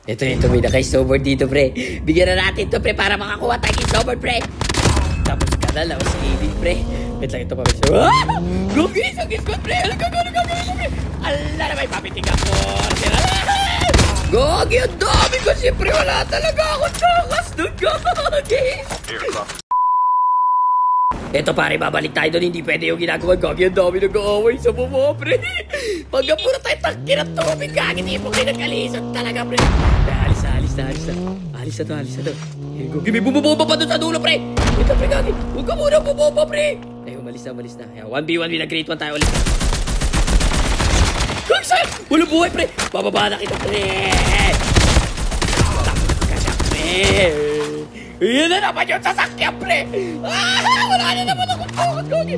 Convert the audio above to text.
Ito, may naka-snowboard dito, pre. Bigyan na natin to, pre, para makakuha tayo ng snowboard, pre. Tapos kanal, ako si Aiden, pre. Wait lang, ito pa, pre. Gugis, ang gisgot, pre. Alam ka, pre. Ala na, may papitig ako. Gogi, ang dami ko, siyempre. Wala talaga akong takas doon, gogi. Ito, pare, babalik tayo doon. Hindi pwede yung ginagawa. Gogi, ang dami nag-aaway sa mama, pre. Pagka puro tayo tangki ng tubig, gagi, hindi mo kayo nagkalisod talaga, pre. Alis na to. Gogi, may bumubomba pa doon sa dulo, pre. Ito, pre, gagi. Huwag ka muna bumubomba, pre. Ay, umalis na. 1v1, nag-create 1 tayo ulit. Gogi, sa'yo! Walang buhay, pre. Bababa na kita, pre. Kaya, pre. Yan na naman yung sasakyan, pre. Wala na naman akong takot, Gogi.